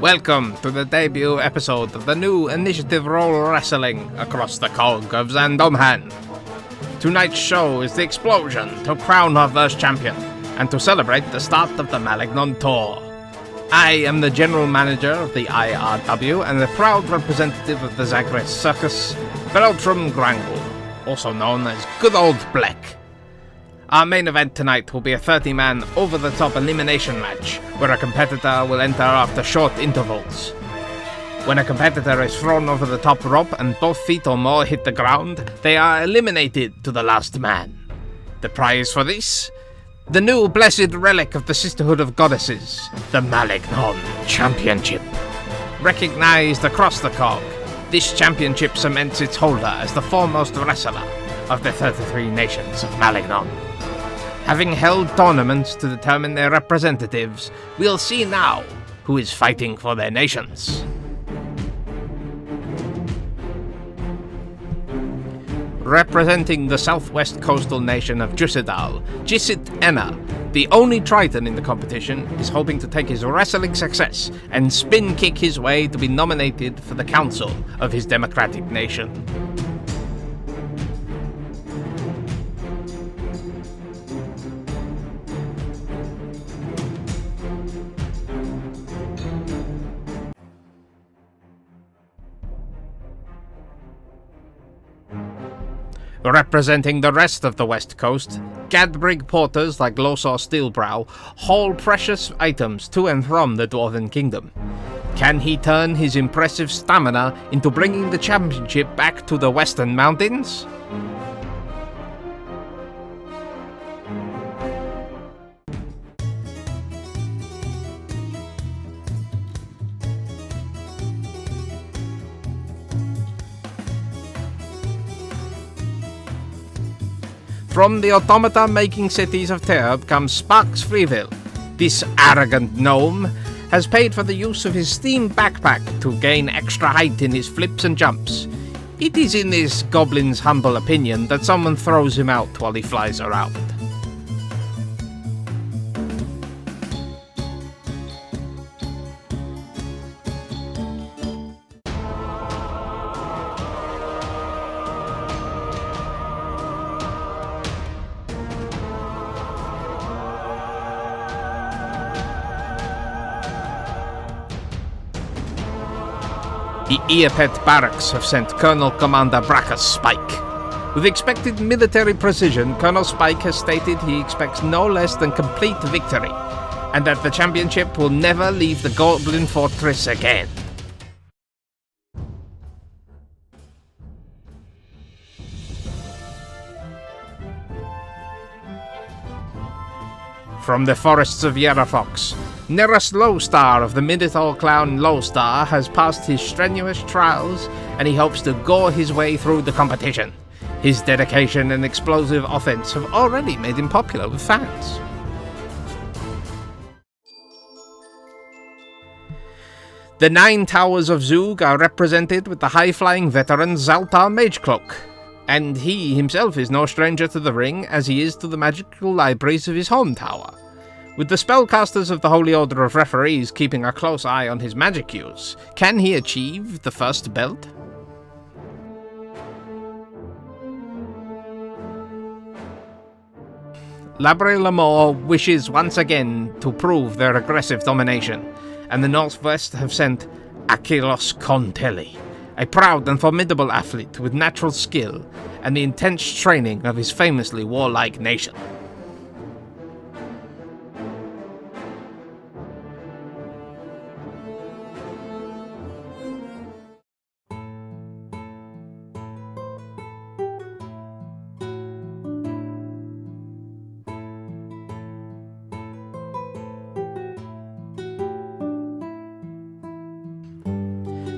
Welcome to the debut episode of the new Initiative Roll Wrestling across the cog of Zahndomhan. Tonight's show is the explosion to crown our first champion, and to celebrate the start of the Maligon Tour. I am the General Manager of the IRW and the proud representative of the Zagreus Circus, Beltram Grangle, also known as Good Old Blek. Our main event tonight will be a 30-man over-the-top elimination match, where a competitor will enter after short intervals. When a competitor is thrown over the top rope and both feet or more hit the ground, they are eliminated to the last man. The prize for this? The new blessed relic of the Sisterhood of Goddesses, the Maligon Championship. Recognized across the cog, this championship cements its holder as the foremost wrestler of the 33 nations of Maligon. Having held tournaments to determine their representatives, we'll see now who is fighting for their nations. Representing the southwest coastal nation of Jusidal, Jisit Enna, the only Triton in the competition, is hoping to take his wrestling success and spin kick his way to be nominated for the council of his democratic nation. Representing the rest of the west coast, Gadbrig porters like Losar Steelbrow haul precious items to and from the Dwarven Kingdom. Can he turn his impressive stamina into bringing the championship back to the Western Mountains? From the automata-making cities of Terb comes Sparks Freeville. This arrogant gnome has paid for the use of his steam backpack to gain extra height in his flips and jumps. It is in this goblin's humble opinion that someone throws him out while he flies around. The Earpet Barracks have sent Colonel Commander Brackus Spike. With expected military precision, Colonel Spike has stated he expects no less than complete victory, and that the championship will never leave the Goblin Fortress again. From the forests of Yerafox, Neras Lowstar of the Minotaur clan Lowstar has passed his strenuous trials, and he hopes to gore his way through the competition. His dedication and explosive offense have already made him popular with fans. The 9 Towers of Zug are represented with the high-flying veteran Zaltar Magecloak, and he himself is no stranger to the ring as he is to the magical libraries of his home tower. With the spellcasters of the Holy Order of Referees keeping a close eye on his magic use, can he achieve the first belt? Labre Lamore wishes once again to prove their aggressive domination, and the Northwest have sent Achelos Contelli, a proud and formidable athlete with natural skill and the intense training of his famously warlike nation.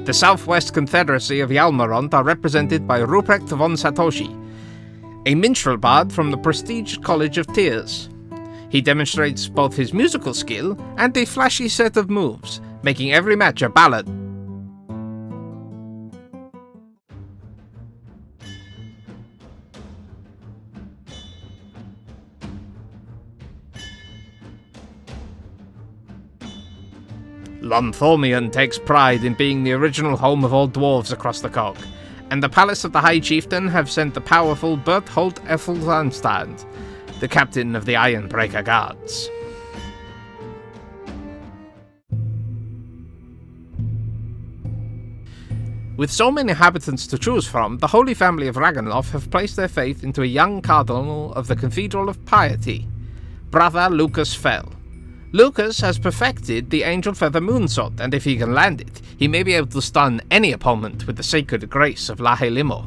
The Southwest Confederacy of Yalmaront are represented by Ruprecht von Satoshi, a minstrel bard from the prestigious College of Tears. He demonstrates both his musical skill and a flashy set of moves, making every match a ballad. Lonthomian takes pride in being the original home of all dwarves across the Cog, and the palace of the High Chieftain have sent the powerful Berthold Ethelzanstand, the captain of the Ironbreaker Guards. With so many inhabitants to choose from, the Holy Family of Ragnarok have placed their faith into a young cardinal of the Cathedral of Piety, Brother Lucas Fell. Lucas has perfected the Angel Feather Moonsword, and if he can land it, he may be able to stun any opponent with the sacred grace of Lahelimo.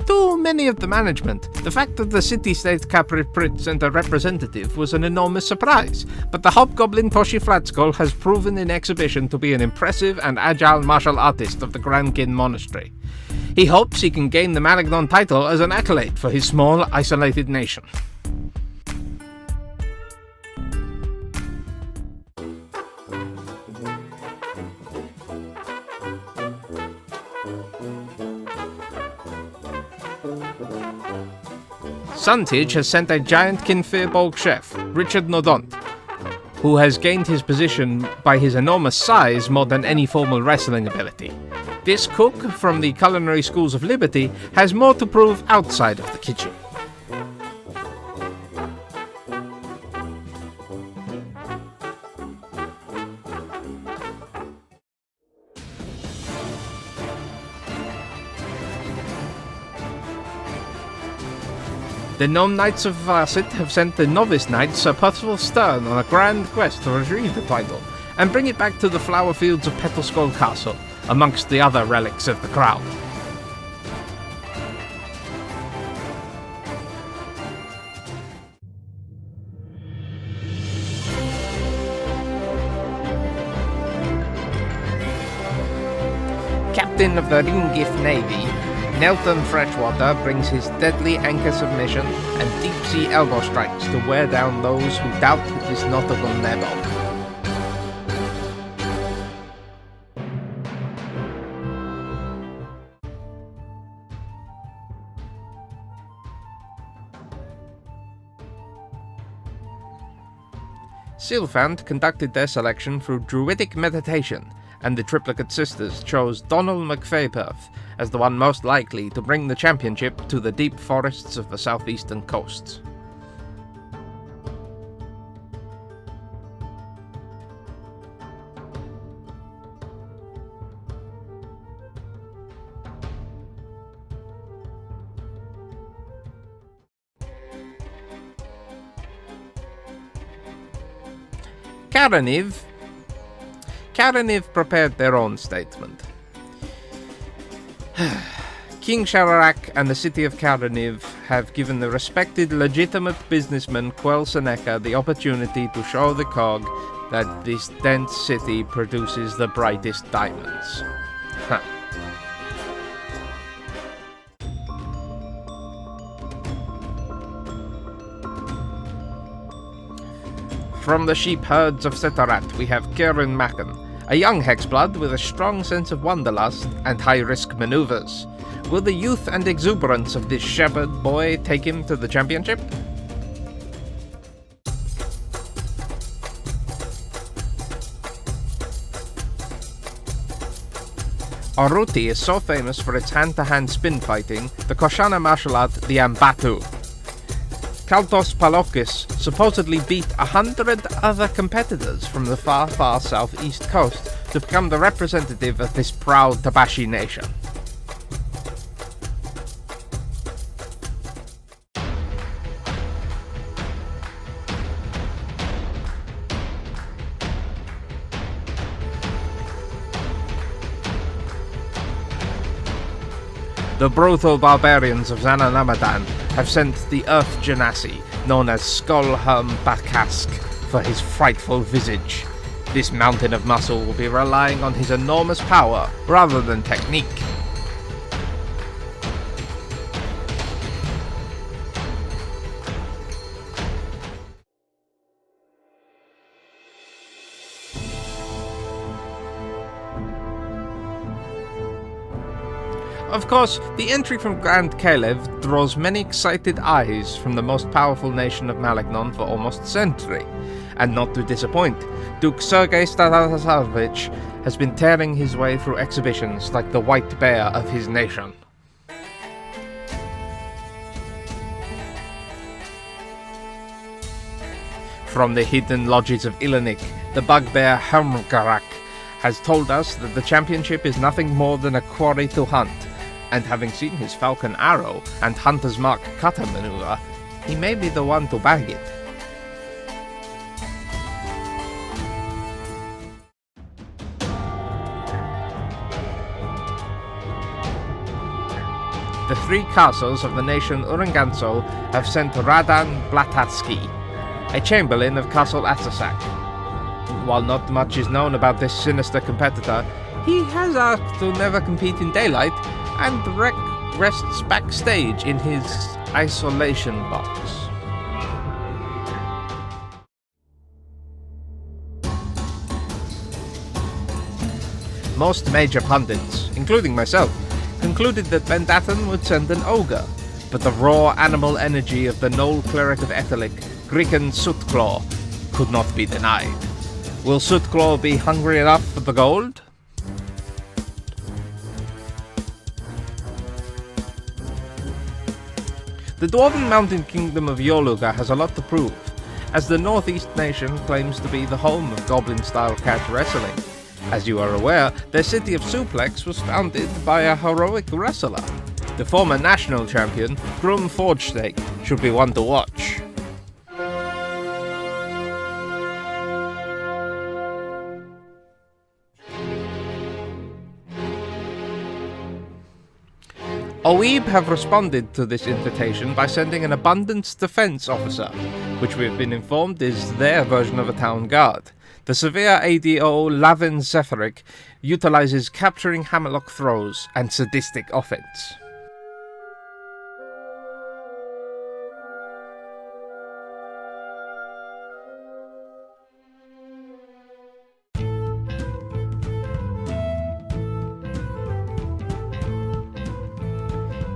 To many of the management, the fact that the city-state Capri-Prit sent a representative was an enormous surprise, but the hobgoblin Toshi Flatskull has proven in exhibition to be an impressive and agile martial artist of the Grankin Monastery. He hopes he can gain the Maligon title as an accolade for his small, isolated nation. Suntage has sent a giant Kinfearbolg chef, Richard Nodont, who has gained his position by his enormous size more than any formal wrestling ability. This cook from the Culinary Schools of Liberty has more to prove outside of the kitchen. The Gnome Knights of Varsit have sent the Novice Knight Sir Percival Stern on a grand quest to retrieve the title, and bring it back to the flower fields of Petelskull Castle, amongst the other relics of the crown. Captain of the Ringgift Navy, Nelton Freshwater brings his deadly anchor submission and deep-sea elbow strikes to wear down those who doubt it is notable Nebo. Sylphant conducted their selection through druidic meditation, and the Triplicate Sisters chose Donald McFayperth as the one most likely to bring the championship to the deep forests of the southeastern coasts. Karaniv prepared their own statement. King Shararak and the city of Karaniv have given the respected legitimate businessman Quell Seneca the opportunity to show the Cog that this dense city produces the brightest diamonds. Huh. From the sheep herds of Setarat, we have Kieran Macken, a young hexblood with a strong sense of wanderlust and high-risk maneuvers. Will the youth and exuberance of this shepherd boy take him to the championship? Aruti is so famous for its hand-to-hand spin fighting, the Koshana martial art, the Ambatu. Kaltos Palokis supposedly beat 100 other competitors from the far, far southeast coast to become the representative of this proud Tabashi nation. The brutal barbarians of Zananamadan have sent the Earth Genasi, known as Skullherm Bakask, for his frightful visage. This mountain of muscle will be relying on his enormous power rather than technique. Of course, the entry from Grand Kalev draws many excited eyes from the most powerful nation of Maligon for almost a century. And not to disappoint, Duke Sergei Statasarovich has been tearing his way through exhibitions like the white bear of his nation. From the hidden lodges of Ilanik, the bugbear Hermgarak has told us that the championship is nothing more than a quarry to hunt, and having seen his falcon arrow and hunter's mark cutter maneuver, he may be the one to bag it. The three castles of the nation Uranganso have sent Radan Blatatsky, a chamberlain of Castle Atsasak. While not much is known about this sinister competitor, he has asked to never compete in daylight and rests backstage in his isolation box. Most major pundits, including myself, concluded that Bendathan would send an ogre, but the raw animal energy of the Knoll cleric of Etalik, Grikan Sootclaw, could not be denied. Will Sootclaw be hungry enough for the gold? The Dwarven mountain kingdom of Yoluga has a lot to prove, as the northeast nation claims to be the home of Goblin-style cat wrestling. As you are aware, their city of Suplex was founded by a heroic wrestler. The former national champion, Grum Forgestake, should be one to watch. OEB have responded to this invitation by sending an Abundance Defense Officer, which we have been informed is their version of a town guard. The severe ADO Lavin Zephyric utilizes capturing hammerlock throws and sadistic offense.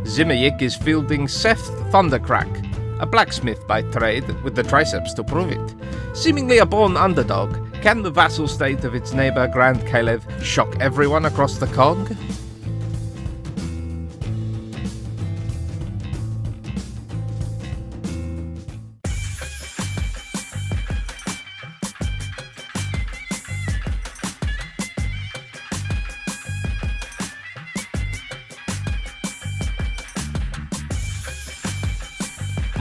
Zimayik is fielding Seth Thundercrack, a blacksmith by trade with the triceps to prove it. Seemingly a born underdog, can the vassal state of its neighbour Grand Kalev shock everyone across the COG?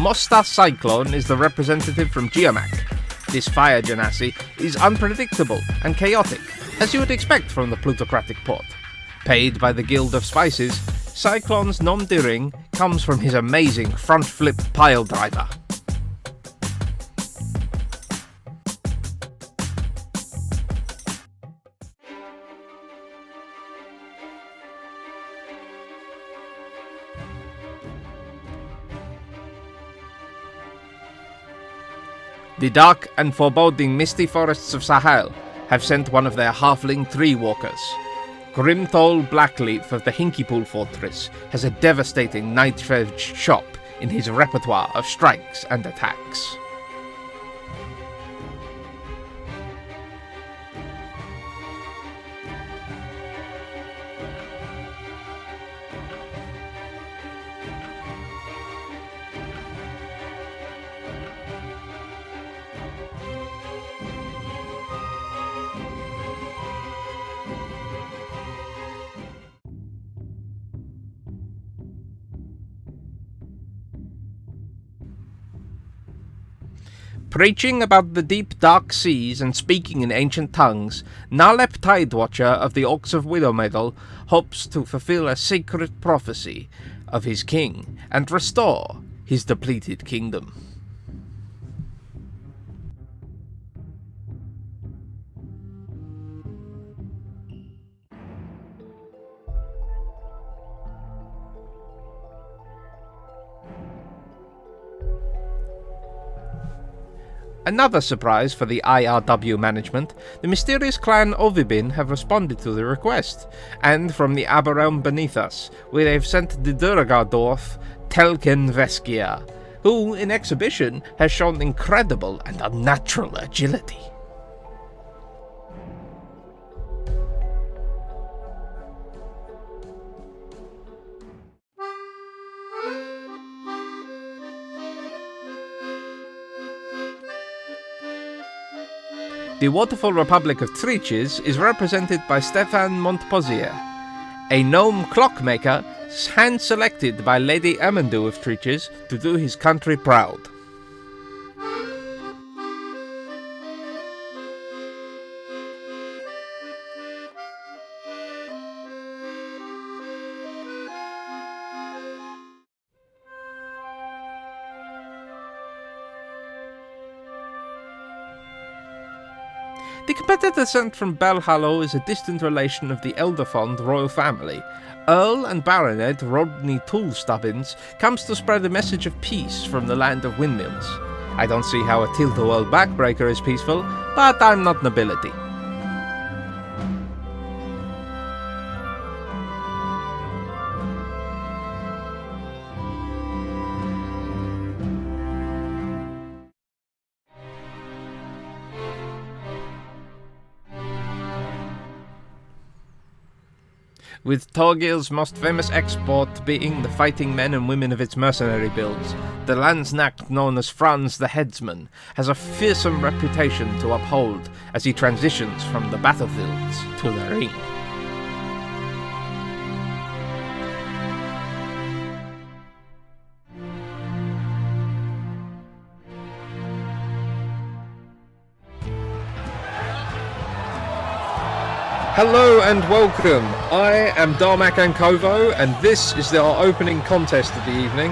Mosta Cyclone is the representative from Geomac. This fire genasi is unpredictable and chaotic, as you would expect from the plutocratic port. Paid by the Guild of Spices, Cyclone's nom de ring comes from his amazing front flip pile driver. The dark and foreboding misty forests of Sahel have sent one of their halfling tree walkers. Grimthol Blackleaf of the Hinkypool Fortress has a devastating knife-edged chop in his repertoire of strikes and attacks. Preaching about the deep dark seas and speaking in ancient tongues, Nalep Tidewatcher of the Orcs of Widowmagle hopes to fulfill a sacred prophecy of his king and restore his depleted kingdom. Another surprise for the IRW management, the mysterious clan Ovibin have responded to the request, and from the upper realm beneath us, where they've sent the Durgar dwarf Telken Veskia, who, in exhibition, has shown incredible and unnatural agility. The wonderful Republic of Triches is represented by Stefan Montposier, a gnome clockmaker hand-selected by Lady Amandu of Triches to do his country proud. The competitor sent from Belhallow is a distant relation of the Elderfond royal family. Earl and Baronet Rodney Tool Stubbins comes to spread a message of peace from the land of windmills. I don't see how a tilt-a-whirl backbreaker is peaceful, but I'm not nobility. With Torgil's most famous export being the fighting men and women of its mercenary builds, the Landsknecht known as Franz the Headsman has a fearsome reputation to uphold as he transitions from the battlefields to the ring. Hello and welcome. I am Darmak Ankovo, and this is our opening contest of the evening,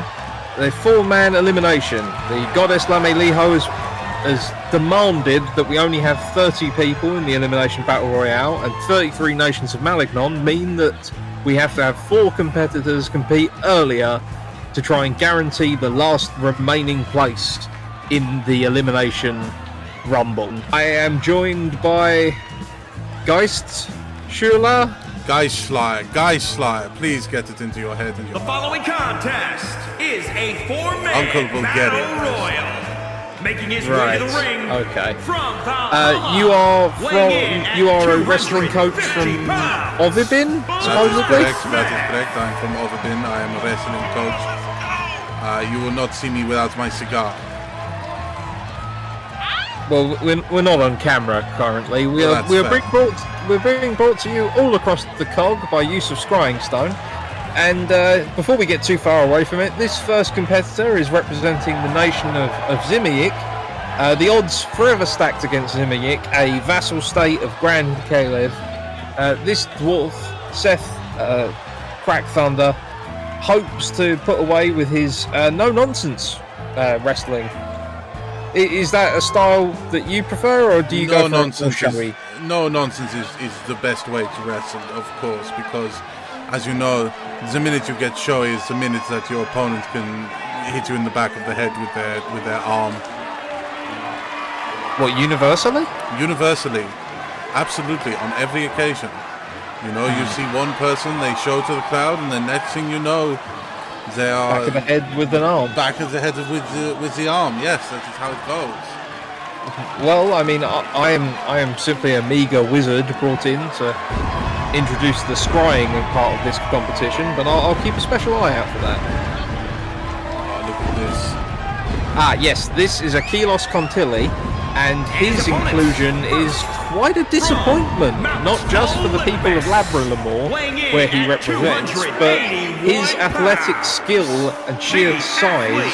the 4-man elimination. The goddess Lameliho has demanded that we only have 30 people in the elimination battle royale, and 33 nations of Maligon mean that we have to have 4 competitors compete earlier to try and guarantee the last remaining place in the elimination rumble. I am joined by Geiststaller. Geiststaller, please get it into your head. The following contest is a 4-man Uncle Bulgaria. battle royal. Making his way to the ring. Okay. From you are a wrestling coach from Ovibin, supposedly? That is correct. I'm from Ovibin. I am a wrestling coach. You will not see me without my cigar. Well, we're not on camera currently. We're being brought to you all across the COG by use of scrying stone. And before we get too far away from it, this first competitor is representing the nation of Zimeyik. The odds forever stacked against Zimeyik, a vassal state of Grand Kalev. This dwarf, Seth Crack Thunder, hopes to put away with his no-nonsense wrestling. Is that a style that you prefer, or do you go for nonsense? No nonsense is the best way to wrestle, of course, because, as you know, the minute you get showy is the minute that your opponent can hit you in the back of the head with their arm. What, universally? Universally, absolutely, on every occasion. You know, you see one person, they show to the crowd, and the next thing you know, they are back of the head with an arm. Back of the head with the arm. Yes, that is how it goes. Well, I mean, I am simply a meager wizard brought in to introduce the scrying part of this competition, but I'll keep a special eye out for that. Oh, look at this. Yes, this is a Kilos Contilli, and his inclusion is quite a disappointment, not just for the people of Labralamore, where he represents, but his athletic skill and sheer size.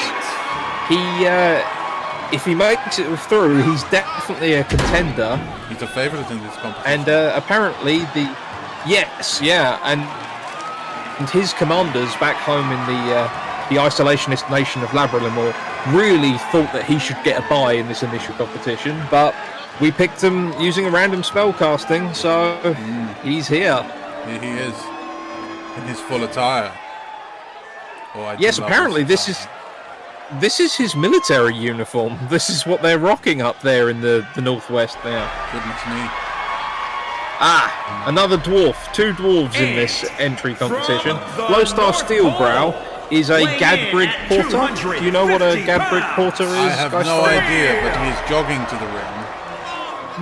If he makes it through, he's definitely a contender. He's a favourite in this competition. And apparently and his commanders back home in the isolationist nation of Labralamore really thought that he should get a bye in this initial competition, but we picked him using a random spell casting, so he's here. Here he is, in his full attire. Yes, apparently this is this is his military uniform. This is what they're rocking up there in the northwest now. Goodness me. Another dwarf. 2 dwarves in this entry competition. Lowstar Steelbrow is a Gadbrig Porter. Do you know what a Gadbrig Porter is? I have no idea, but he is jogging to the ring.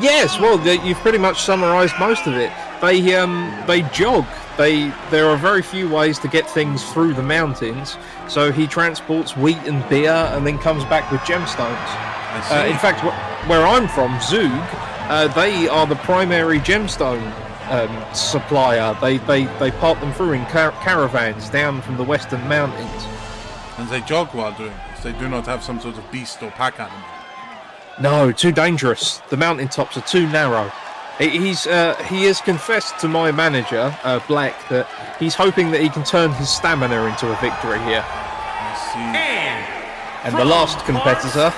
Yes, well, you've pretty much summarised most of it. They jog. There are very few ways to get things through the mountains, so he transports wheat and beer and then comes back with gemstones. In fact, where I'm from, Zug, they are the primary gemstone supplier. They part them through in caravans down from the western mountains. And they jog while doing this. They do not have some sort of beast or pack animal. No, too dangerous. The mountaintops are too narrow. He has confessed to my manager, Blek, that he's hoping that he can turn his stamina into a victory here. I see. And the last competitor...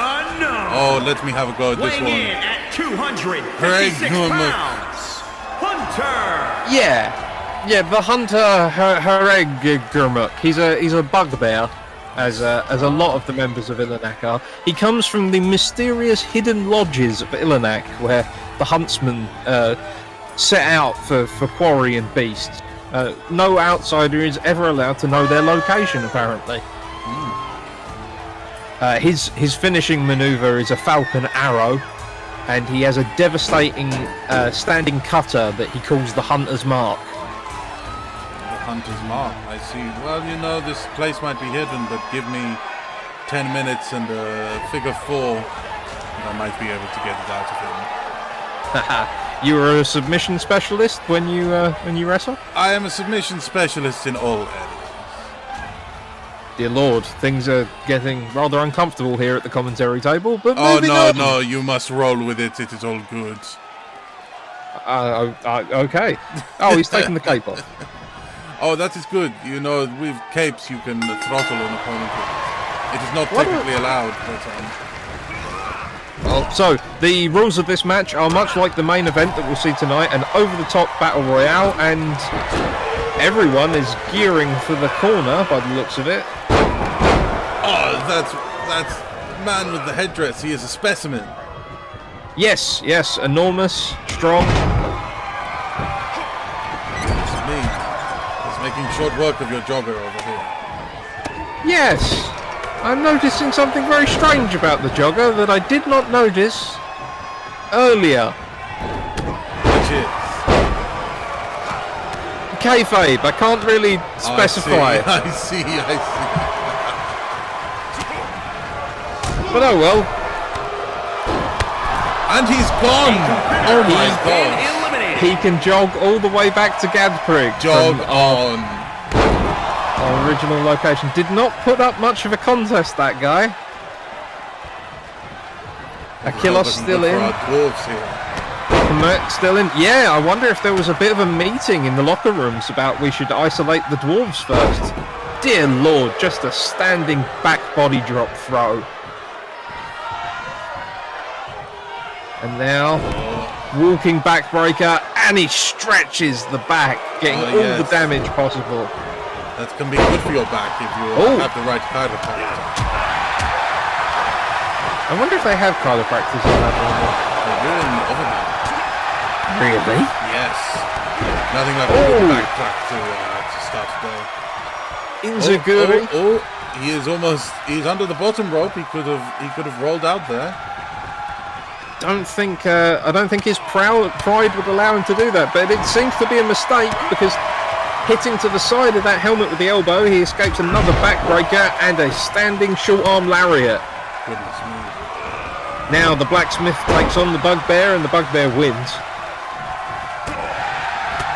Oh, let me have a go at this one. In at 256 pounds, Hunter. Yeah, the Hunter Hereg. He's a bugbear, as a lot of the members of Ilanak are. He comes from the mysterious hidden lodges of Ilanak, where the huntsmen set out for quarry and beasts. No outsider is ever allowed to know their location, apparently. His finishing maneuver is a falcon arrow, and he has a devastating standing cutter that he calls the Hunter's Mark. The Hunter's Mark, I see. Well, you know, this place might be hidden, but give me 10 minutes and a figure 4, and I might be able to get it out of him. You were a submission specialist when you wrestle? I am a submission specialist in all areas. Dear Lord, things are getting rather uncomfortable here at the commentary table, but no, you must roll with it. It is all good. Okay. Oh, he's taking the cape off. Oh, that is good. You know, with capes you can throttle an opponent with. It is not technically allowed, but... Well, so, the rules of this match are much like the main event that we'll see tonight, an over-the-top battle royale, and everyone is gearing for the corner by the looks of it. Oh, that's man with the headdress. He is a specimen. Yes, enormous, strong. It's me. He's making short work of your jogger over here. Yes, I'm noticing something very strange about the jogger that I did not notice earlier. Which is? Kayfabe, I can't really specify. I see. But oh well. And he's gone! Oh my god. He can jog all the way back to Gadprig. Jog on. Our original location. Did not put up much of a contest, that guy. Akilos still in. Dwarves here. Still in. Yeah, I wonder if there was a bit of a meeting in the locker rooms about we should isolate the dwarves first. Dear Lord, just a standing back body drop throw. And now, walking backbreaker, and he stretches the back, getting all the damage possible. That can be good for your back if you have the right chiropractor. I wonder if they have chiropractors in that one. They're doing over there. Really? Yes. Nothing like a good back crack to start today. Inzaguri. He's under the bottom rope. He could have rolled out there. I don't think his pride would allow him to do that, but it seems to be a mistake because hitting to the side of that helmet with the elbow, he escapes another backbreaker and a standing short arm lariat. Goodness me. Now the blacksmith takes on the bugbear and the bugbear wins.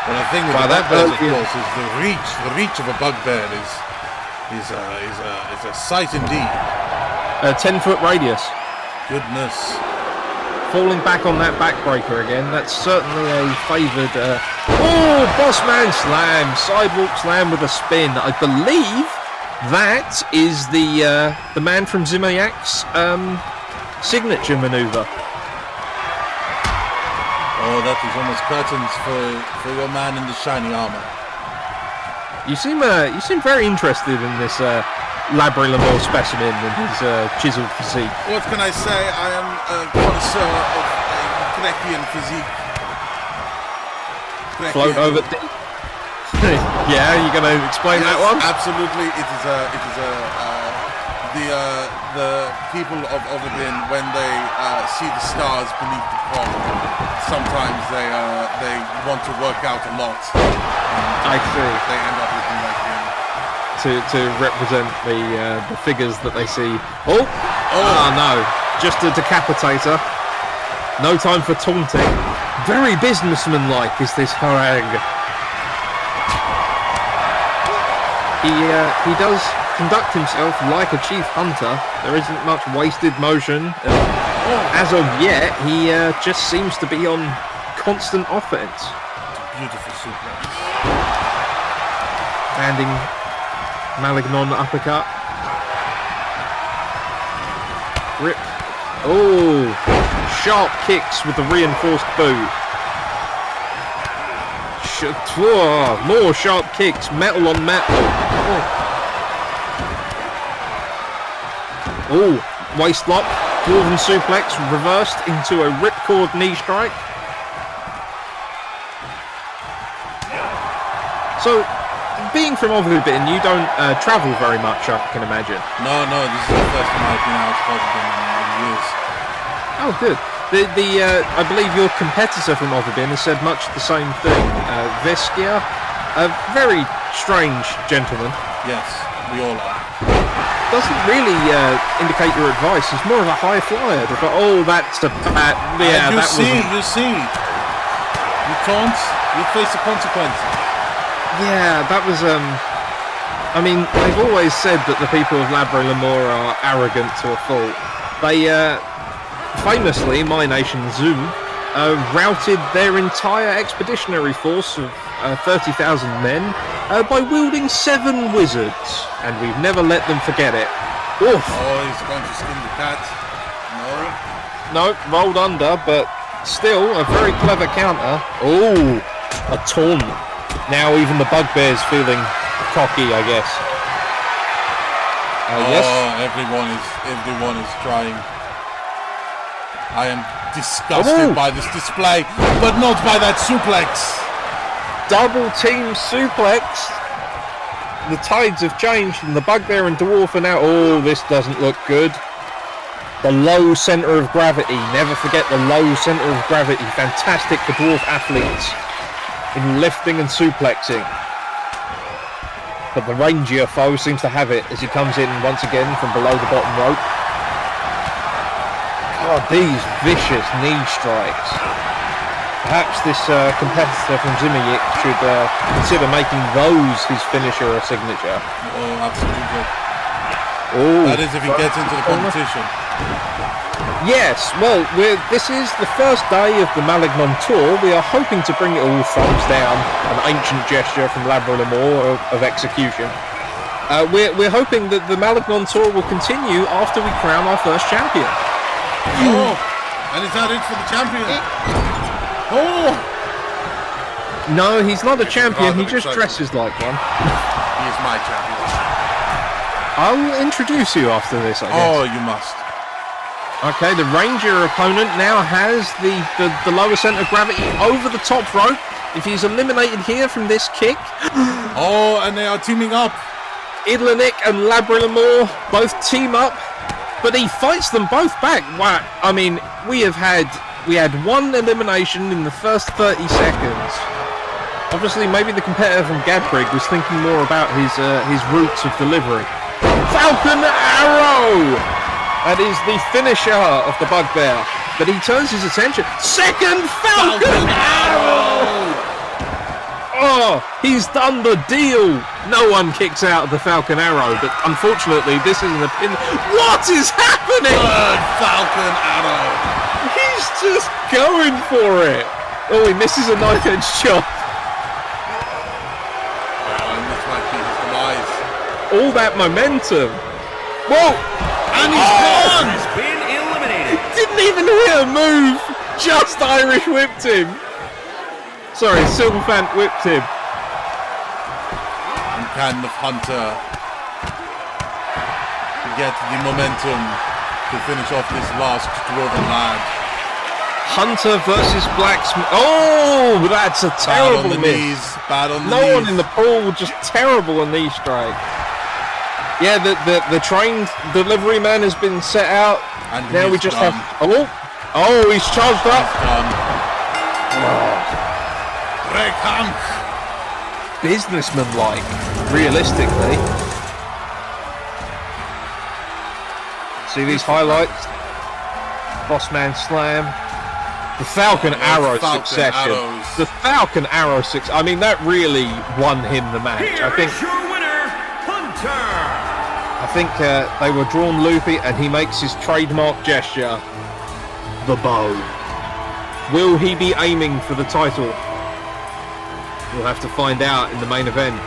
Well, the thing with the bugbears, of course, is the reach of a bugbear is a sight indeed. A 10-foot radius. Goodness. Falling back on that backbreaker again, that's certainly a favoured... Bossman slam! Sidewalk slam with a spin. I believe that is the man from Zimayak's signature manoeuvre. Oh, that is almost curtains for your man in the shiny armour. You seem very interested in this Labrador specimen in his chiseled physique. What can I say? I am a connoisseur of a Trekian physique. Float over. Yeah, you're going to explain that one? Absolutely. It is the people of Overdin, when they see the stars beneath the pond, sometimes they want to work out a lot. I see. They end up looking like him. To represent the figures that they see. Oh no, just a decapitator. No time for taunting. Very businessman-like is this harangue. He does conduct himself like a chief hunter. There isn't much wasted motion. As of yet, he just seems to be on constant offense. Beautiful suplex. Landing Maligon uppercut. Rip. Oh, sharp kicks with the reinforced boot. More sharp kicks, metal on metal. Oh, waist lock, dwarven suplex reversed into a ripcord knee strike. So, being from Overdin, you don't travel very much, I can imagine. No, this is the first time I've been out of Overdin in years. Oh, good. I believe your competitor from Overdin has said much the same thing. Veskia, a very strange gentleman. Yes, we all are. Doesn't really indicate your advice. He's more of a high flyer. They're like, oh, that's a bad. Yeah, you see. You can't. You face the consequences. Yeah, that was. I mean, they've always said that the people of Labrador are arrogant to a fault. They famously, my nation Zoom, routed their entire expeditionary force of 30,000 men by wielding 7 wizards, and we've never let them forget it. Oof. Oh, he's going to skin the cat. No, rolled under, but still a very clever counter. Oh, a taunt. Now even the bugbear's feeling cocky, I guess. Yes. Everyone is trying. I am disgusted by this display, but not by that suplex. Double team suplex. The tides have changed, and the bugbear and dwarf are now. Oh, this doesn't look good. The low center of gravity. Never forget the low center of gravity. Fantastic for dwarf athletes in lifting and suplexing. But the rangier foe seems to have it as he comes in once again from below the bottom rope. God, these vicious knee strikes. Perhaps this competitor from Zimayik should consider making those his finisher or signature. Oh, absolutely. Oh, that is if he gets into the competition. Yes, well, this is the first day of the Maligon Tour. We are hoping to bring it all thumbs down, an ancient gesture from Labrador of execution. We're hoping that the Maligon Tour will continue after we crown our first champion. Oh, and is that it for the champion? Oh! No, he's not a champion, he just dresses like one. He is my champion. I'll introduce you after this, I guess. Oh, you must. Okay, the Ranger opponent now has the lower centre of gravity over the top rope. If he's eliminated here from this kick... Oh, and they are teaming up. Idlanik and Labrador both team up, but he fights them both back. Wow, I mean, we had one elimination in the first 30 seconds. Obviously, maybe the competitor from Gadbrig was thinking more about his routes of delivery. Falcon Arrow! That is the finisher of the bugbear. But he turns his attention. Second Falcon Arrow! Oh, he's done the deal. No one kicks out of the Falcon Arrow, but unfortunately, this isn't a pin. What is happening? Third Falcon Arrow. He's just going for it. Oh, he misses a knife-edge chop. And this might be his demise. All that momentum. Whoa! And he's gone! Has been eliminated. Didn't even hit a move. Just Irish whipped him. Sorry, Silverfant whipped him. And can the hunter get the momentum to finish off this last dwarven lad. Hunter versus Blacksmith. Oh, that's a terrible miss. Bad on the knees. No one in the pool, just terrible on knee strike. Yeah, the trained delivery man has been set out. And now we just have. Oh, he's charged up. Businessman-like, realistically. See these highlights? Bossman slam. The Falcon Arrow succession. The Falcon Arrow succession. I mean, that really won him the match. Here I think. is your winner, Hunter. I think they were drawn loopy, and he makes his trademark gesture. The bow. Will he be aiming for the title? We'll have to find out in the main event.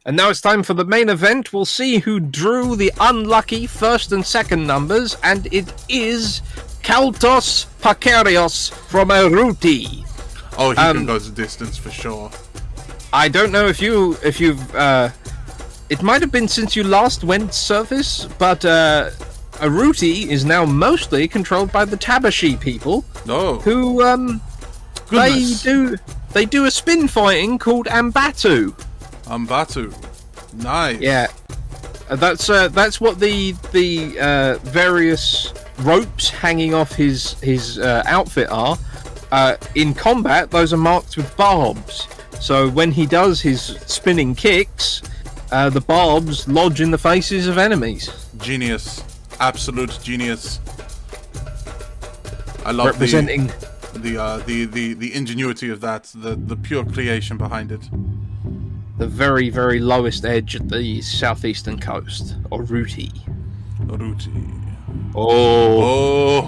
And now it's time for the main event. We'll see who drew the unlucky first and second numbers, and it is Kaltos Pakarios from Eruti. Oh, he can go the distance for sure. I don't know if you've it might have been since you last went surface, but Eruti is now mostly controlled by the Tabashi people. Oh. Who they do a spin fighting called Ambatu. Ambatu, nice. Yeah, that's what the various ropes hanging off his outfit are. In combat, those are marked with barbs. So when he does his spinning kicks, the barbs lodge in the faces of enemies. Genius, absolute genius. I love representing the ingenuity of that, the pure creation behind it. The very, very lowest edge at the southeastern coast, Oruti. Oh.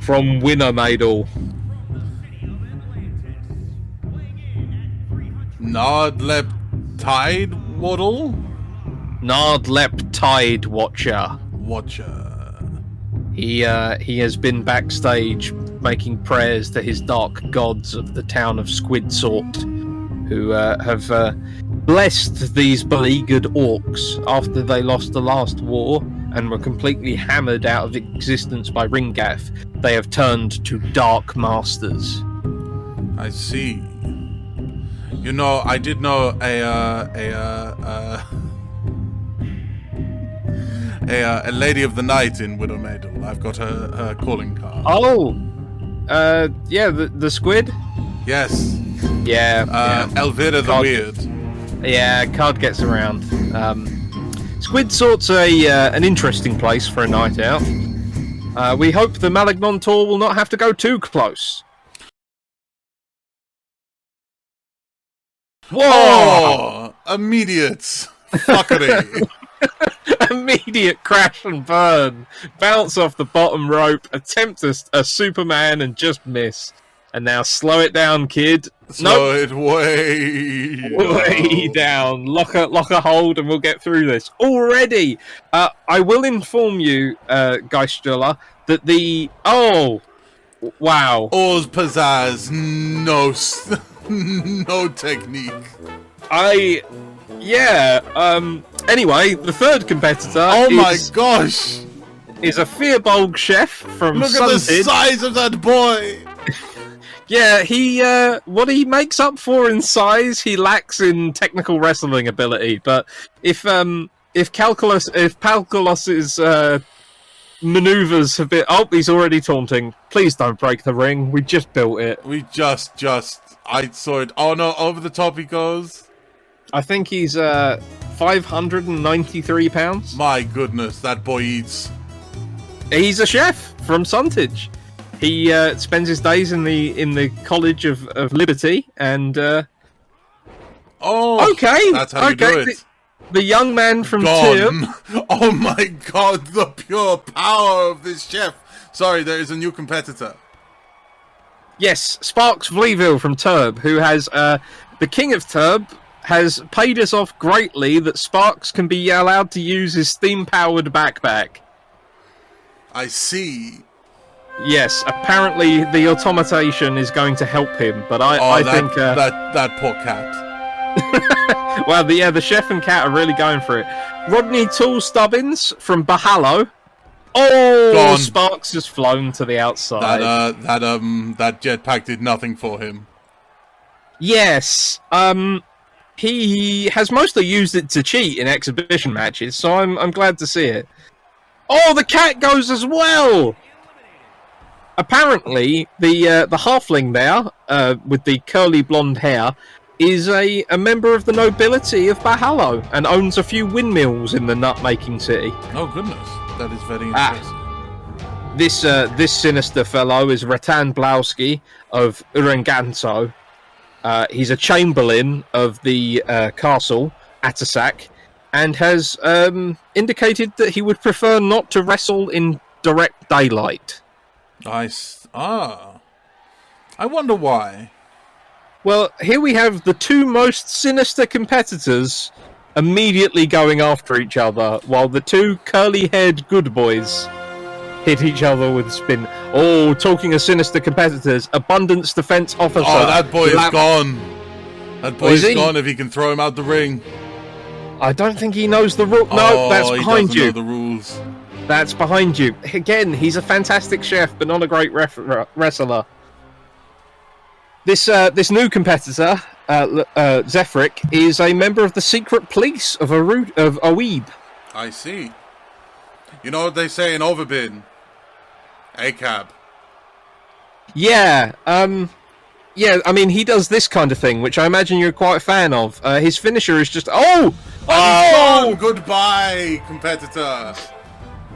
From Winnermaidel. Nardlep Tide Waddle? Nardlep Tide Watcher. He has beleaguered backstage making prayers to his dark gods of the town of Squidsort, who have blessed these beleaguered orcs after they lost the last war and were completely hammered out of existence by Ringath. They have turned to dark masters. I see. You know, I did know a lady of the night in Widowmaidel. I've got her calling card. Oh, yeah, the squid. Yes. Yeah. Elvira the Weird. Yeah, card gets around. Squidsort's an interesting place for a night out. We hope the Maligon tour will not have to go too close. Whoa! Oh, immediate fuckery. Immediate crash and burn. Bounce off the bottom rope, attempt a Superman and just miss. And now slow it down, kid. Slow it way down. Lock a hold and we'll get through this. Already, I will inform you, Geiststaller, that the... Oh! Wow. All's pizzazz, no technique. Anyway, the third competitor my gosh! Is a Fearbolg chef from Look Sunted. at the size of that boy! Yeah, what he makes up for in size, he lacks in technical wrestling ability. But if Palkulos's maneuvers have been... Oh, he's already taunting. Please don't break the ring. We just built it. I saw it. Oh no, over the top he goes. I think he's 593 pounds. My goodness, that boy eats. He's a chef from Suntage. He spends his days in the College of Liberty, and okay, that's how you do it. the young man from Gone. Tyr. Oh my god, the pure power of this chef. Sorry, there is a new competitor. Yes, Sparks Vleville from Turb, who has the King of Turb has paid us off greatly that Sparks can be allowed to use his steam-powered backpack. I see. Yes, apparently the automatation is going to help him, but I think that poor cat. well, the chef and cat are really going for it. Rodney Tool Stubbins from Bahallo. Oh, Gone. Sparks has flown to the outside. That jetpack did nothing for him. Yes, he has mostly used it to cheat in exhibition matches, so I'm glad to see it. Oh, the cat goes as well. Apparently, the halfling there with the curly blonde hair is a member of the nobility of Bahallo and owns a few windmills in the nut-making city. Oh goodness, that is very interesting. This sinister fellow is Ratan Blauski of Uranganto. He's a chamberlain of the castle, Atasak, and has indicated that he would prefer not to wrestle in direct daylight. I wonder why. Well, here we have the two most sinister competitors immediately going after each other, while the two curly-haired good boys hit each other with spin. Oh, talking of sinister competitors, Abundance Defense Officer. Oh, that boy is gone. That boy is gone if he can throw him out the ring. I don't think he knows the rule. No, that's behind you. He doesn't know the rules. That's behind you. Again, he's a fantastic chef, but not a great wrestler. This new competitor, Zephyric, is a member of the secret police of Oweeb. I see. You know what they say in Overbin? ACAB. Yeah, yeah, I mean, he does this kind of thing, which I imagine you're quite a fan of. His finisher is just... Oh! Goodbye, competitor!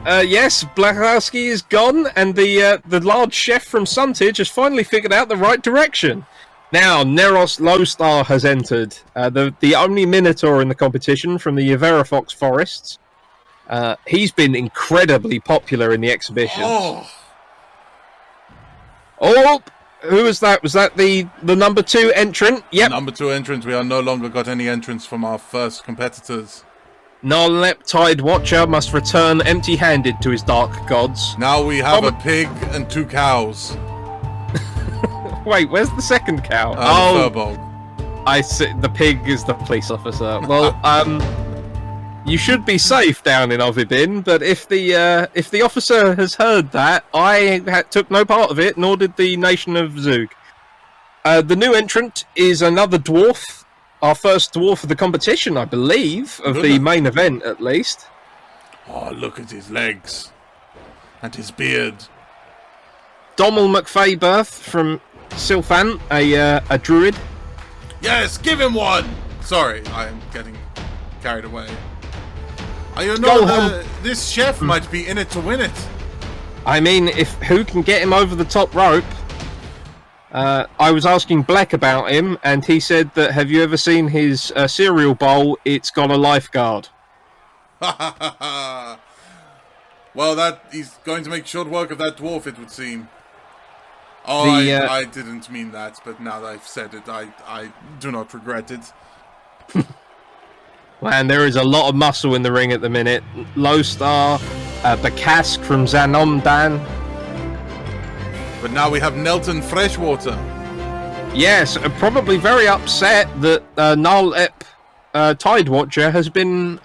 Yes, Blakowski is gone, and the large chef from Suntage has finally figured out the right direction. Now, Neros Lowstar has entered, the only Minotaur in the competition from the Yverifox forests. He's been incredibly popular in the exhibitions. Oh, who was that? Was that the number 2 entrant? Yep. Number 2 entrant. We are no longer got any entrants from our first competitors. Nolep Tide Watcher must return empty-handed to his dark gods. Now we have a pig and 2 cows. Wait, where's the second cow? The furbog. I see. The pig is the police officer. Well, you should be safe down in Ovibin, but if the officer has heard that, I took no part of it, nor did the nation of Zug. The new entrant is another dwarf. Our first dwarf of the competition, I believe, of the main event, at least. Oh, look at his legs. And his beard. Dommel McFayberth from Silfan, a druid. Yes, give him one! Sorry, I am getting carried away. You know, this chef might be in it to win it. I mean, who can get him over the top rope? I was asking Blek about him, and he said that, have you ever seen his cereal bowl? It's got a lifeguard. Well, he's going to make short work of that dwarf, it would seem. Oh, I didn't mean that, but now that I've said it, I do not regret it. Man, there is a lot of muscle in the ring at the minute. Lowstar, Bakask from Zahndomhan. But now we have Nelton Freshwater. Yes, probably very upset that Nolep Tide Watcher has been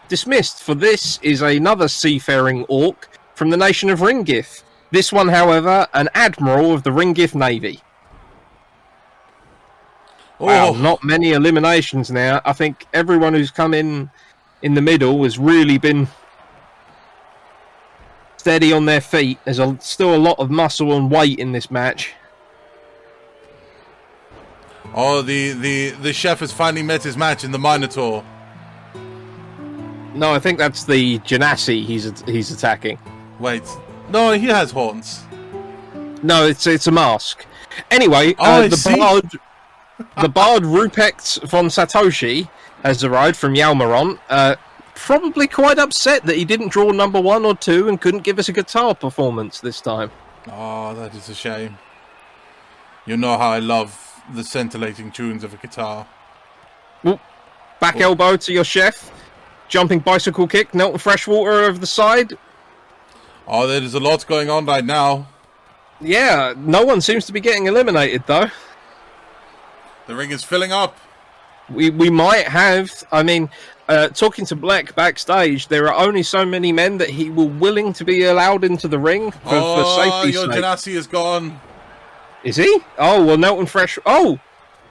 dismissed, for this is another seafaring orc from the nation of Ringif. This one, however, an admiral of the Ringif Navy. Wow, not many eliminations now. I think everyone who's come in the middle has really been steady on their feet. There's still a lot of muscle and weight in this match. Oh, the chef has finally met his match in the Minotaur. No, I think that's the Genasi he's attacking. Wait, no, he has horns. No, it's a mask. Anyway, the bard Rupecht von Satoshi has arrived from Yalmaron. Probably quite upset that he didn't draw number 1 or 2 and couldn't give us a guitar performance this time. Oh, that is a shame. You know how I love the scintillating tunes of a guitar. Ooh, back elbow to your chef. Jumping bicycle kick. Nelton Freshwater over the side. Oh, there is a lot going on right now. Yeah, no one seems to be getting eliminated, though. The ring is filling up. We might have... I mean, talking to Blek backstage, there are only so many men that he will willing to be allowed into the ring for safety's your sake. Genasi is gone. Is he? Oh, well, Nelton Fresh... Oh!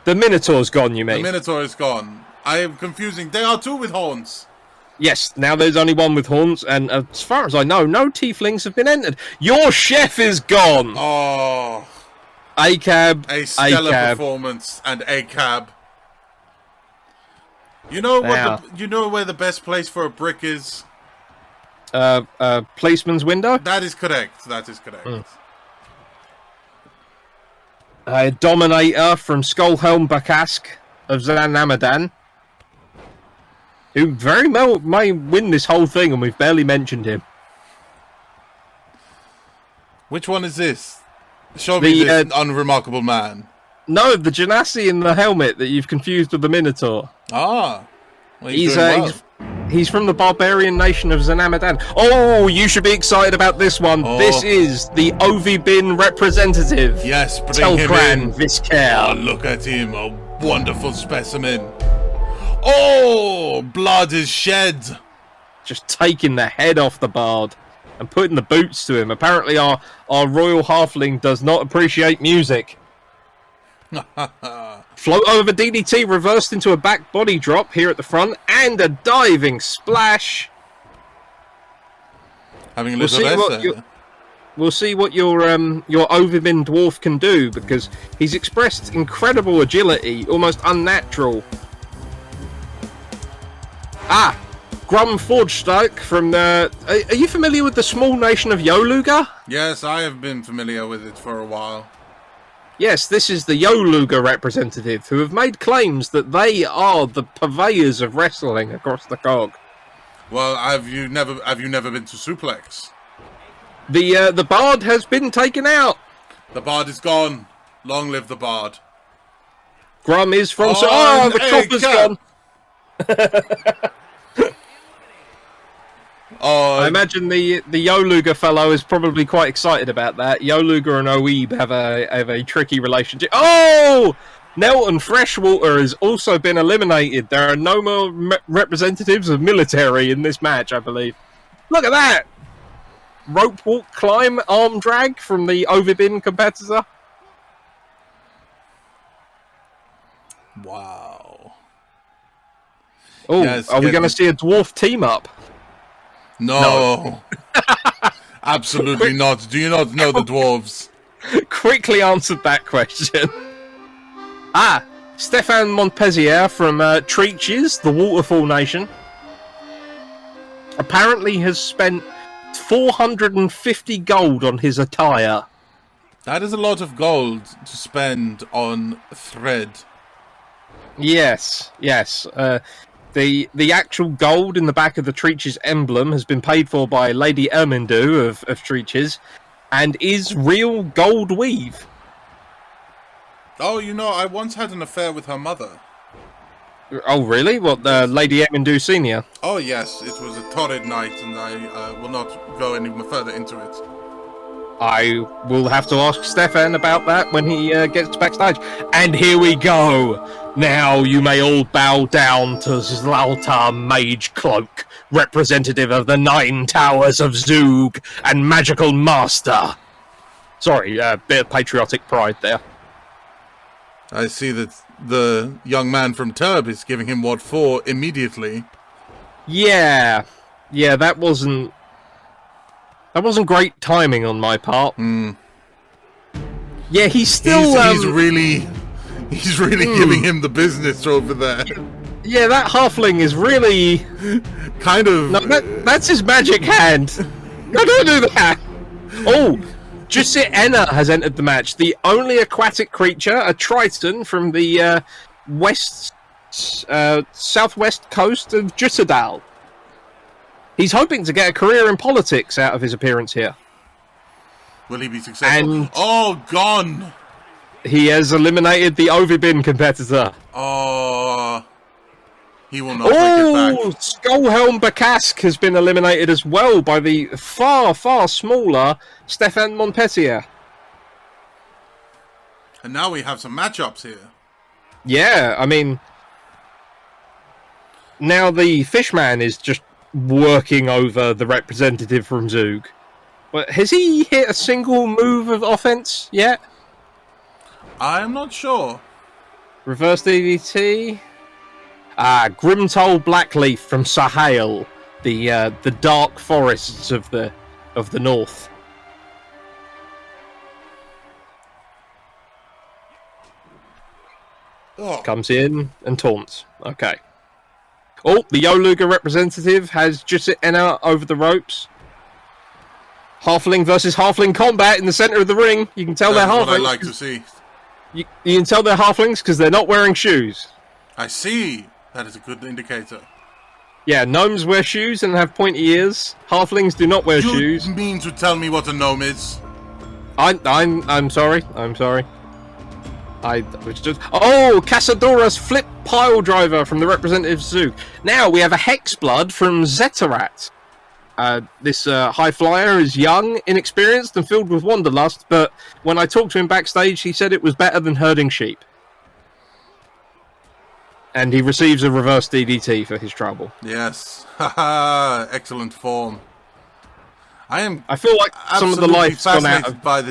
The Minotaur's gone, you mean? The Minotaur is gone. I am confusing. There are 2 with horns. Yes, now there's only 1 with horns, and as far as I know, no tieflings have been entered. Your chef is gone! Oh. A-cab, A stellar A-cab. performance and a cab. You know what? You know where the best place for a brick is? Policeman's window? That is correct. That is correct. A Dominator from Skullhelm Bakask of Zahndomhan, who very well may win this whole thing, and we've barely mentioned him. Which one is this? Show me this unremarkable man. No, the Genasi in the helmet that you've confused with the Minotaur. Ah. Well, he's from the barbarian nation of Zahndomhan. Oh, you should be excited about this one. Oh. This is the Ovibin representative. Yes, bring him in. Viscare. Oh, look at him. A wonderful specimen. Oh, blood is shed. Just taking the head off the bard and putting the boots to him. Apparently our royal halfling does not appreciate music. Float over DDT, reversed into a back body drop here at the front, and a diving splash. Having a little rest there. We'll see what your Ovibin dwarf can do, because he's expressed incredible agility, almost unnatural. Ah, Grum Forgestoke from the... Are you familiar with the small nation of Yoluga? Yes, I have been familiar with it for a while. Yes, this is the Yoluga representative, who have made claims that they are the purveyors of wrestling across the COG. Well, have you never been to Suplex? The bard has been taken out. The bard is gone. Long live the bard. Grum is from... the chopper's gone. I imagine the Yoluga fellow is probably quite excited about that. Yoluga and Oeb have a tricky relationship. Oh! Nelton Freshwater has also been eliminated. There are no more representatives of military in this match, I believe. Look at that! Rope walk, climb, arm drag from the Ovibin competitor. Wow. Oh, yes, are we going to see a dwarf team up? No. Absolutely not. Do you not know the dwarves? Quickly answered that question. Stefan Montpensier from Treaches, the Waterfall Nation, apparently has spent 450 gold on his attire. That is a lot of gold to spend on thread. Yes. The actual gold in the back of the Treaches emblem has been paid for by Lady Ermindu of Treaches, and is real gold weave. Oh, I once had an affair with her mother. Oh, really? What, Lady Ermindu Senior? Oh, yes. It was a torrid night, and I will not go any further into it. I will have to ask Stefan about that when he gets backstage. And here we go. Now you may all bow down to Zlautar Mage Cloak, representative of the 9 Towers of Zug and Magical Master. Sorry, bit of patriotic pride there. I see that the young man from Turb is giving him what for immediately. Yeah, that wasn't great timing on my part. Yeah, he's still... He's really giving him the business over there. Yeah, that halfling is really... kind of... No, that's his magic hand. No, don't do that. Oh, Jussit Enna has entered the match. The only aquatic creature, a Triton from the West southwest coast of Jutterdal. He's hoping to get a career in politics out of his appearance here. Will he be successful? And gone! he has eliminated the Ovibin competitor. Oh, he will not make it back. Skullhelm Bakask has been eliminated as well by the far, far smaller Stefan Montpellier. And now we have some matchups here. Yeah, I mean, now the Fishman is just working over the representative from Zug. But has he hit a single move of offense yet? I'm not sure. Reverse DDT. Grimtoll Blackleaf from Sahel, the dark forests of the north. Oh. Comes in and taunts. Okay. Oh, the Yoluga representative has just hit out over the ropes. Halfling versus halfling combat in the center of the ring. You can tell they're halflings. What I like to see. You can tell they're halflings because they're not wearing shoes. I see. That is a good indicator. Yeah, gnomes wear shoes and have pointy ears. Halflings do not wear shoes. You mean to tell me what a gnome is? I'm sorry. I'm sorry. I was just... Oh, Casadora's flip pile driver from the representative Zug. Now we have a Hexblood from Zetarat. This high flyer is young, inexperienced, and filled with wanderlust, but when I talked to him backstage, he said it was better than herding sheep. And he receives a reverse DDT for his trouble. Yes. Haha, excellent form. I feel like some of the lights gone out of... by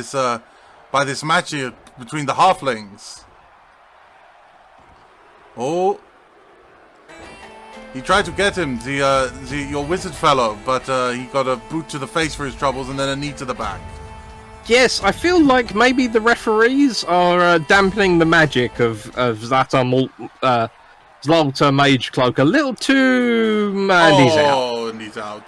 this match here between the halflings. Oh. He tried to get him, your wizard fellow, but he got a boot to the face for his troubles and then a knee to the back. Yes, I feel like maybe the referees are dampening the magic of Zlata Mage Cloak a little too... and he's out. Oh, and he's out.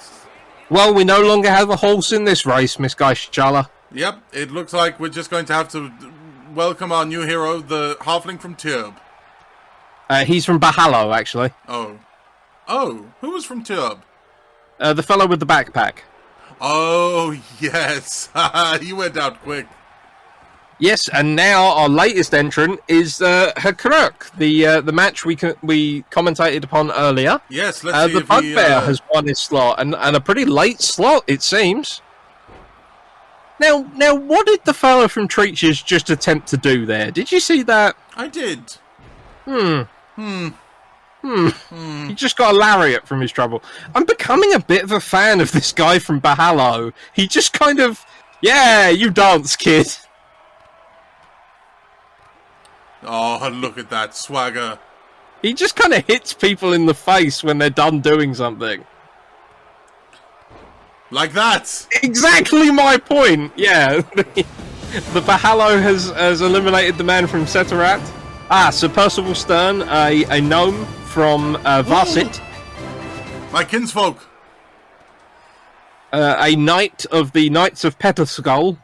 Well, we no longer have a horse in this race, Miss Geiststaller. Yep, it looks like we're just going to have to welcome our new hero, the halfling from Turb. He's from Bahalo, actually. Oh, who was from Turb? The fellow with the backpack. Oh, yes. He went out quick. Yes, and now our latest entrant is Hakruk, the match we commentated upon earlier. Yes, let's see the if Bugbear has won his slot, and a pretty late slot, it seems. Now, what did the fellow from Treacher's just attempt to do there? Did you see that? I did. He just got a lariat from his trouble. I'm becoming a bit of a fan of this guy from Bahalo. He just kind of... Yeah, you dance, kid. Oh, look at that swagger. He just kind of hits people in the face when they're done doing something. Like that. Exactly my point. Yeah. The Bahalo has eliminated the man from Setarat. Sir Percival Stern, a gnome from Varsit. My kinsfolk. A knight of the Knights of Peterskull.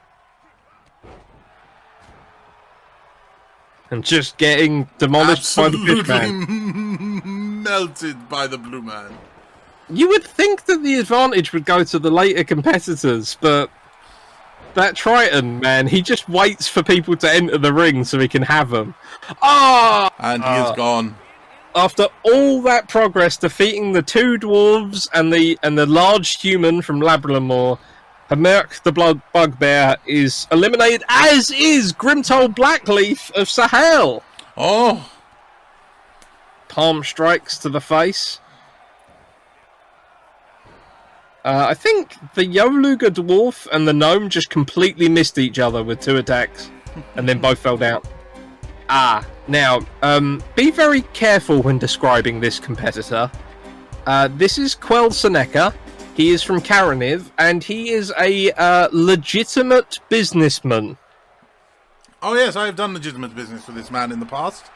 And just getting demolished by the Blue Man. Melted by the Blue Man. You would think that the advantage would go to the later competitors, but that Triton, man, he just waits for people to enter the ring so he can have them. And he is gone. After all that progress, defeating the two dwarves and the large human from Labramore, Hamerk the Bugbear is eliminated, as is Grimtoll Blackleaf of Sahel. Oh. Palm strikes to the face. I think the Yoluga dwarf and the gnome just completely missed each other with 2 attacks, and then both fell down. Now, be very careful when describing this competitor. This is Quell Seneca. He is from Karaniv, and he is a legitimate businessman. Oh yes, I have done legitimate business for this man in the past.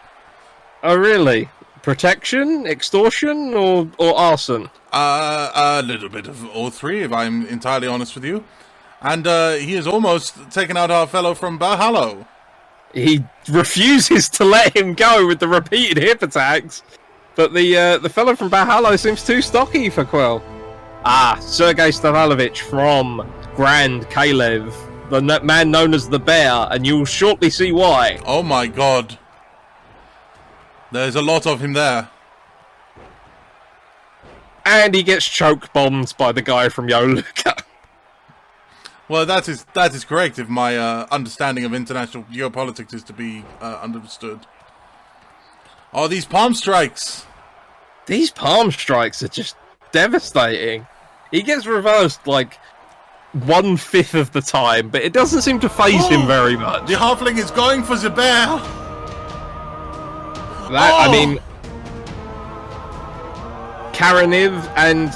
Oh really? Protection, extortion, or arson? A little bit of all three, if I'm entirely honest with you. And he has almost taken out our fellow from Bahalo. He refuses to let him go with the repeated hip attacks. But the fellow from Bahalo seems too stocky for Quill. Sergei Stavalovich from Grand Kalev, the man known as the Bear, and you'll shortly see why. Oh my god. There's a lot of him there. And he gets choke bombed by the guy from Yoluka. Well, that is correct if my understanding of international geopolitics is to be understood. Oh, these palm strikes! These palm strikes are just devastating. He gets reversed like 1/5 of the time, but it doesn't seem to phase him very much. The halfling is going for the bear! I mean, Karaniv and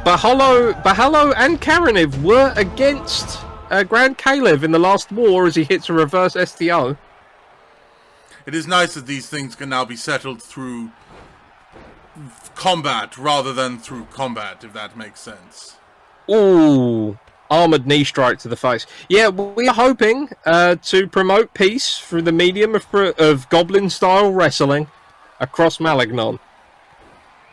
Bahalo and Karaniv were against Grand Kalev in the last war as he hits a reverse STO. It is nice that these things can now be settled through combat rather than through combat, if that makes sense. Ooh, armored knee strike to the face. Yeah, we are hoping to promote peace through the medium of goblin-style wrestling across Maligon.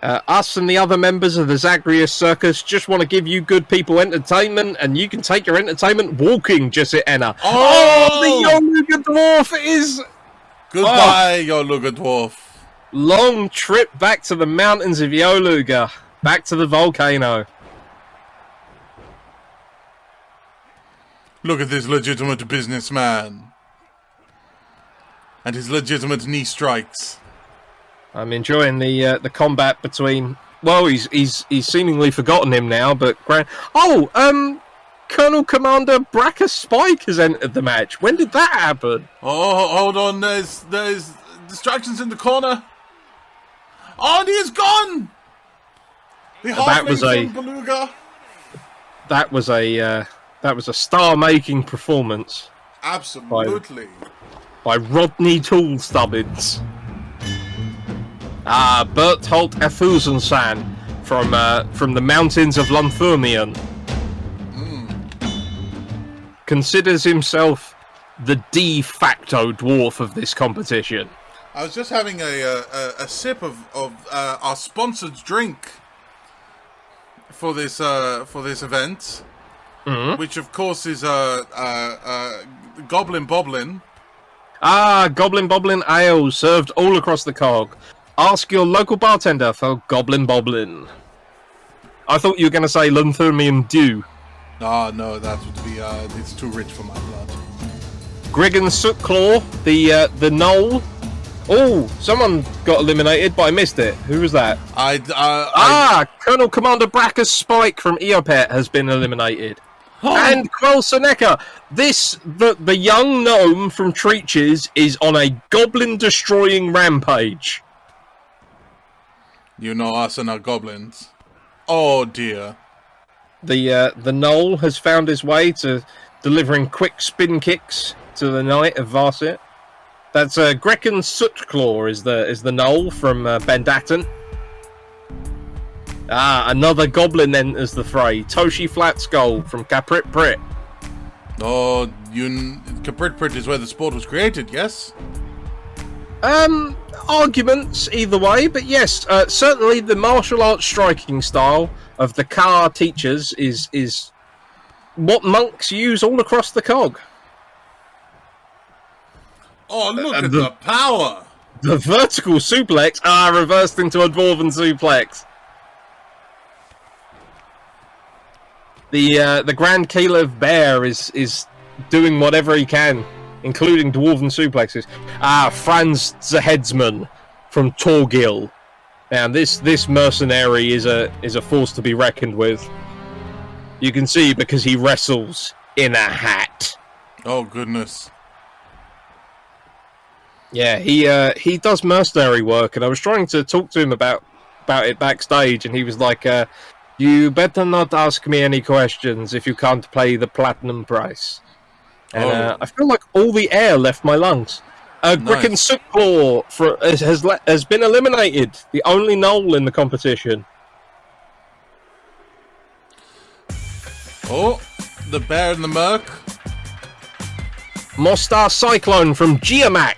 Us and the other members of the Zagreus Circus just want to give you good people entertainment, and you can take your entertainment walking, Jessica. Oh, the Yoluga Dwarf is... Goodbye, Yoluga Dwarf. Long trip back to the mountains of Yoluga. Back to the volcano. Look at this legitimate businessman. And his legitimate knee strikes. I'm enjoying the combat between... Well, he's seemingly forgotten him now, but... Colonel Commander Bracca Spike has entered the match. When did that happen? Oh, hold on. There's distractions in the corner. Oh, and he is gone! The halfling from Beluga. That was a star-making performance. Absolutely. By Rodney Tool Stubbins. Berthold Effusensan from the mountains of Lunthurmian. Considers himself the de facto dwarf of this competition. I was just having a sip of our sponsored drink for this event, which of course is Goblin Boblin. Goblin Boblin ale served all across the cog. Ask your local bartender for Goblin Boblin. I thought you were going to say Lunthurmian Dew. No, that would be it's too rich for my blood. Griggan Sootclaw, the Knoll. Oh, someone got eliminated, but I missed it. Who was that? Colonel Commander Bracca Spike from Eopet has been eliminated. And Quell Seneca. The young gnome from Treaches is on a goblin-destroying rampage. You know us and our goblins. Oh dear. The Knoll has found his way to delivering quick spin kicks to the Knight of Varsit. That's Grecken Sootclaw is the Knoll from Bendatton. Another goblin enters the fray. Toshi Flatskull from Caprit Prit. Oh, Caprit Prit is where the sport was created, yes? Arguments either way, but yes, certainly the martial arts striking style of the CAW teachers is what monks use all across the cog. Oh, look at the power! The vertical suplex reversed into a dwarven suplex. The Grand Kalev Bear is doing whatever he can, including dwarven suplexes. Franz the Headsman from Torgil. Now this mercenary is a force to be reckoned with. You can see because he wrestles in a hat. Oh goodness. Yeah, he does mercenary work, and I was trying to talk to him about it backstage, and he was like, "You better not ask me any questions if you can't pay the platinum price." And I feel like all the air left my lungs. Gricken Sootclaw has been eliminated, the only Knoll in the competition. Oh, the Bear and the Merc. Mostar Cyclone from Giamac.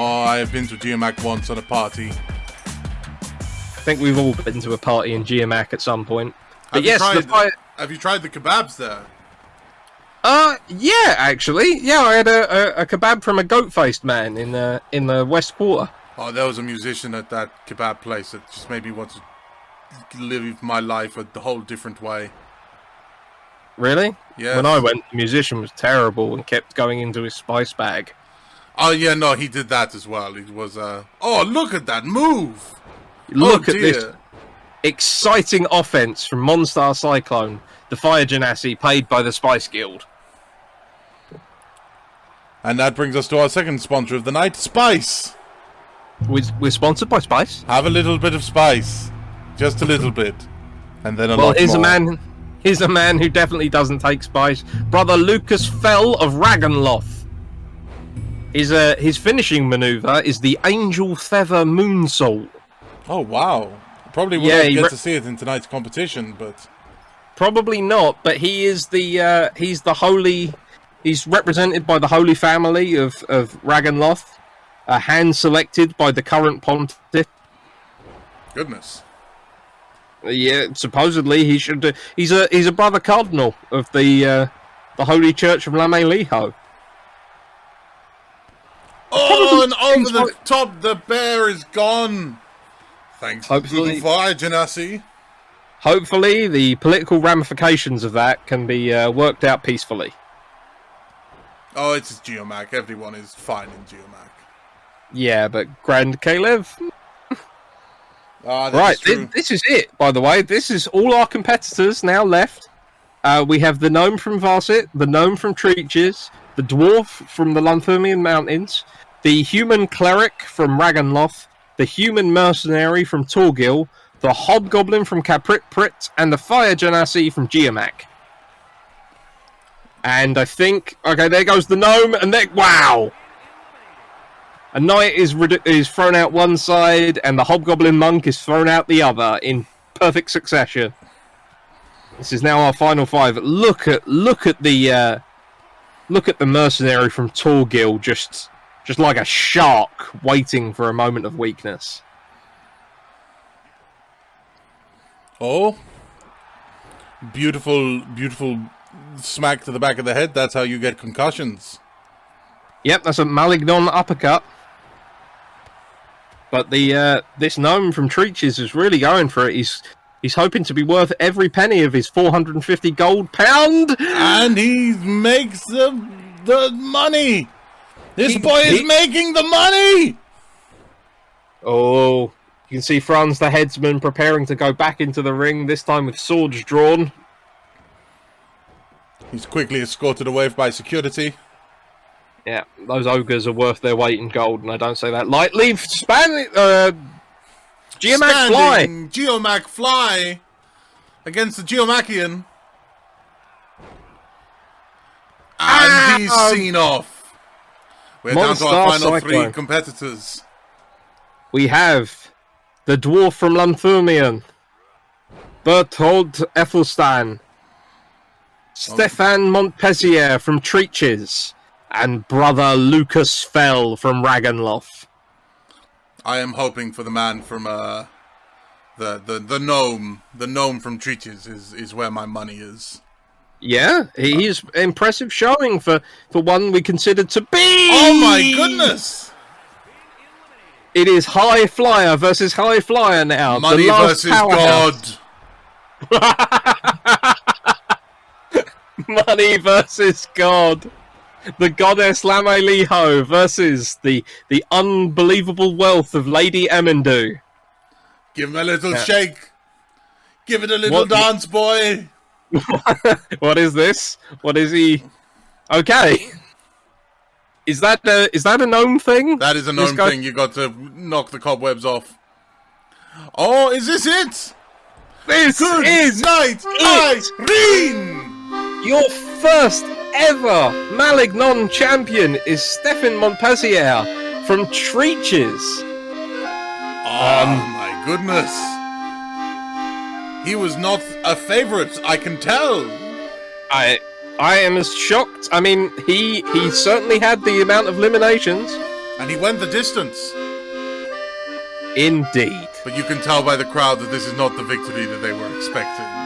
Oh, I have been to Geomac once on a party. I think we've all been to a party in Geomac at some point. But Have you tried the kebabs there? Yeah, actually. Yeah, I had a kebab from a goat-faced man in the West Quarter. Oh, there was a musician at that kebab place that just made me want to live my life a whole different way. Really? Yeah. When I went, the musician was terrible and kept going into his spice bag. Oh, yeah, no, he did that as well. It was, oh, look at that move! Look at this exciting offense from Monstar Cyclone, the Fire Genasi paid by the Spice Guild. And that brings us to our second sponsor of the night, Spice! We're sponsored by Spice. Have a little bit of spice. Just a little bit. And then a lot more. Here's a man who definitely doesn't take spice. Brother Lucas Fell of Ragenloth. His finishing maneuver is the Angel Feather Moonsault. Oh, wow. Probably wouldn't get to see it in tonight's competition, but... Probably not, but he's represented by the Holy Family of Ragenloth. Hand-selected by the current pontiff. Goodness. Yeah, supposedly he should. He's a brother cardinal of the Holy Church of Lameliho. Oh, and over the top, the bear is gone. Thanks to the Fire Genasi. Hopefully, the political ramifications of that can be worked out peacefully. Oh, it's Geomac. Everyone is fine in Geomac. Yeah, but Grand Kalev. Right, this is it, by the way. This is all our competitors now left. We have the gnome from Varsit, the gnome from Treaches, the dwarf from the Lunthumian Mountains, the human cleric from Ragenloth, the human mercenary from Torgil, the hobgoblin from Caprit, and the fire genasi from Geomac. And I think... Okay, there goes the gnome, and then... Wow! A knight is thrown out one side, and the hobgoblin monk is thrown out the other in perfect succession. This is now our final five. Look at the mercenary from Torgil, just like a shark waiting for a moment of weakness. Oh, beautiful smack to the back of the head. That's how you get concussions. Yep, that's a Maligon uppercut. But this gnome from Treaches is really going for it. He's hoping to be worth every penny of his 450 gold pound. And he makes the money. This boy is making the money. Oh, you can see Franz the headsman preparing to go back into the ring, this time with swords drawn. He's quickly escorted away by security. Yeah, those ogres are worth their weight in gold, and I don't say that lightly. Geomac Fly! Geomac Fly against the Geomacian. And he's seen off. We're down to our final three competitors. We have the dwarf from Lunthumian, Berthold Ethelstan, Stefan Montpensier from Treaches, and brother Lucas Fell from Ragenloth. I am hoping for the man from the gnome. The gnome from Treaches is where my money is. Yeah, he's impressive showing for one we considered to be. Oh my goodness! It is High Flyer versus High Flyer now. Money versus God. Money versus God. The goddess Lameliho versus the unbelievable wealth of Lady Emendu. Give him a little shake. Give it a little dance, boy. What is this? What is he? Okay. Is that a gnome thing? That is a gnome thing. You got to knock the cobwebs off. Oh, is this it? This is night, Irene. Your first ever Maligon champion is Stefan Montpensier from Treaches. Oh my goodness. He was not a favorite, I can tell. I am as shocked. I mean, he certainly had the amount of eliminations. And he went the distance. Indeed. But you can tell by the crowd that this is not the victory that they were expecting.